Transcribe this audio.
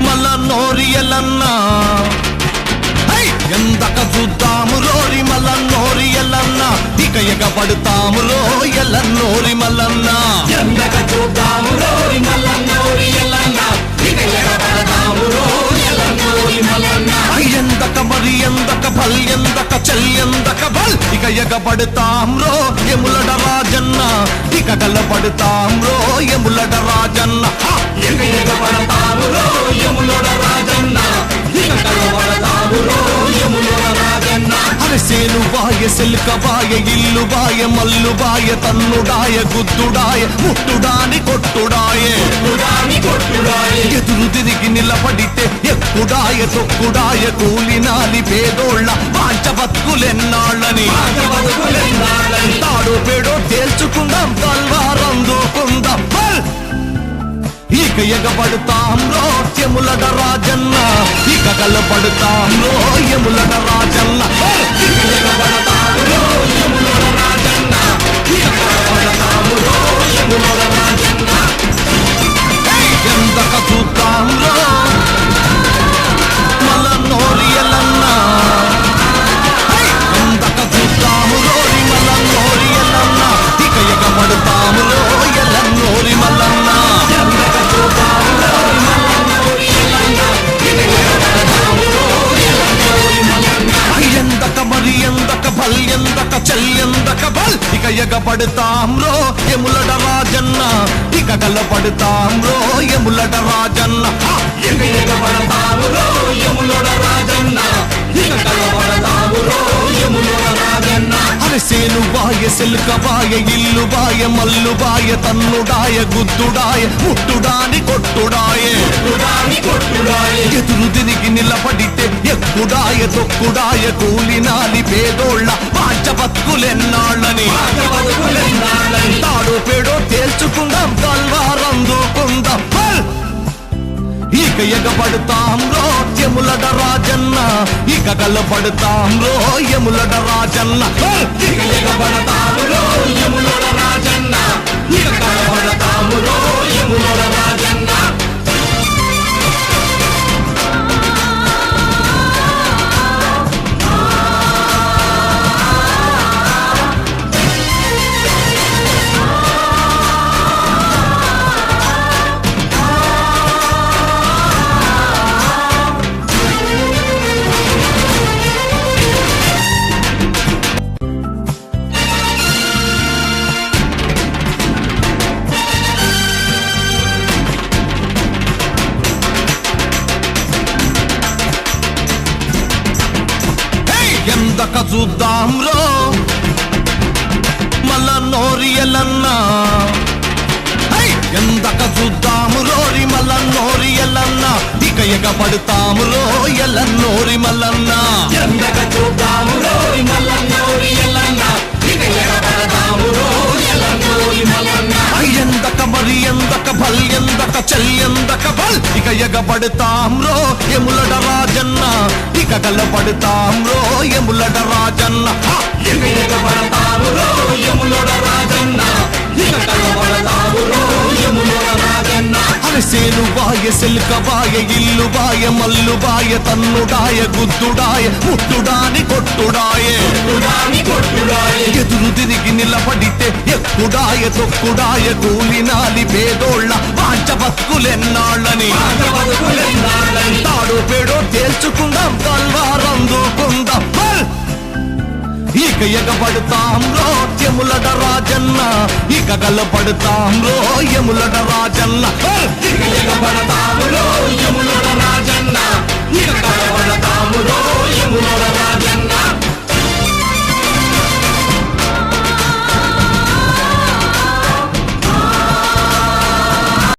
మల్లన్నోరి ఎల్లన్న ఎందక చూద్దాము రోరి మల్లన్నోరి ఎల్లన్న ఇక ఎగబడతాము రో ఎల్లన్నోరి మల్లన్న ఎందక చూద్దాము రోరి మల్లన్నోరి ఎల్లన్న ఇక ఎగబడతాము రో ఎల్లన్నోరి మల్లన్న ఎందక మరి ఎందక భల్ ఎందక చెల్ ఎందక భల్ ఇక ఎగబడతాం రో ఎములడ రాజన్న ఇక గలబడతాం రో ఎములడ రాజన్న ఇక ఎగబడతాము రో ఎములడ రాజన్న ఇక గలబడతాము రో ఎములడ రాజన్న అరసేను బాయ సెల్క బాయ ఇల్లు బాయ మల్లు బాయ తన్నుడాయ గుద్దుడాయ ముట్టుడాని కొట్టుడాయ ఎదురు తిరిగి నిలబడితే ఎక్కుడాయ తొక్కుడాయ కూలినాలి పేదోళ్ళ పాంచ బతుకులెన్నాళ్ళని తాడో పేడో తేల్చుకుందాం తల్వారం దూకుందాం ఇక ఎగబడతాం రో ఎములడ రాజన్న ఇక గలబడతాం రో ఎములడ రాజన్న ఇక ఎగబడతాము రో ఎములడ రాజన్న ఇక గలబడతాము రో ఎములడ రాజన్న ఎందక చూద్దాం రో మల్లన్నోరి ఎల్లన్న ఎందక చూద్దాము రోరి మల్లన్నోరి ఎల్లన్న ఇక ఎగబడతాము రో ఎల్లన్నోరి మల్లన్న ఎందక చూద్దాము రోరి మల్లన్నోరి ఎల్లన్న ఇక ఎగబడతాము రో ఎల్లన్నోరి మల్లన్న ఎందక మరి ఎందక భల్ ఎందక చెల్ ఎందక భల్ ఇక ఎగబడతాం రో ఎములడ రాజన్న ఇక గలబడతాం రో ఎములడ రాజన్న ఇక ఎగబడతాము రో ఎములడ రాజన్న ఇక గలబడతాము రో ఎములడ రాజన్న అరసేను బాయ సెల్క బాయ ఇల్లు బాయ మల్లు బాయ తన్నుడాయ గుద్దుడాయ ముట్టుడాని కొట్టుడాయ ఎదురు తిరిగి నిలబడితే ఎక్కుడాయ తొక్కుడాయ కూలినాలి పేదోళ్ళ పాంచ బతుకులెన్నాళ్ళని తాడో పేడో తేల్చుకుందాం తల్వారం దూకుందాం ఇక ఎగబడతాం రో ఎములడ రాజన్న ఇక గలబడతాం రో ఎములడ రాజన్న ఇక ఎగబడతాము రో ఎములడ రాజన్న ఇక గలబడతాము రో ఎములడ రాజన్న ఎందక చూద్దాం రో మల్లన్నోరి ఎల్లన్న ఎందక చూద్దాము రోరి మల్లన్నోరి ఎల్లన్న ఇక ఎగబడతాము రో ఎల్లన్నోరి మల్లన్న ఎందక చూద్దాము రోరి మల్లన్నోరి ఎల్లన్న ఇక ఎగబడతాము రో ఎల్లన్నోరి మల్లన్న ఎందక మరి ఎందక భల్ ఎందక చెల్ ఎందక భల్ ఇక ఎగబడతాం రో ఎములడ రాజన్న ఇక గలబడతాం రో ఎములడ రాజన్న ఇక ఎగబడతాము రో ఎములడ రాజన్న ఇక గలబడతాము రో ఎములడ రాజన్న అరసేను బాయ సెల్క బాయ ఇల్లు బాయ మల్లు బాయ తన్నుడాయ గుద్దుడాయ ముట్టుడాని కొట్టుడాయ ఎదురు తిరిగి నిలబడితే ఎక్కుడాయ తొక్కుడాయ కూలినాలి పేదోళ్ళ పాంచ బతుకులెన్నాళ్ళని తాడో పేడో తేల్చుకుందాం తల్వారం దూకుందాం ఇక ఎగబడతాం రో ఎములడ రాజన్న ఇక గలబడతాం రో ఎములడ రాజన్న ఇక ఎగబడతాము రో ఎములడ రాజన్న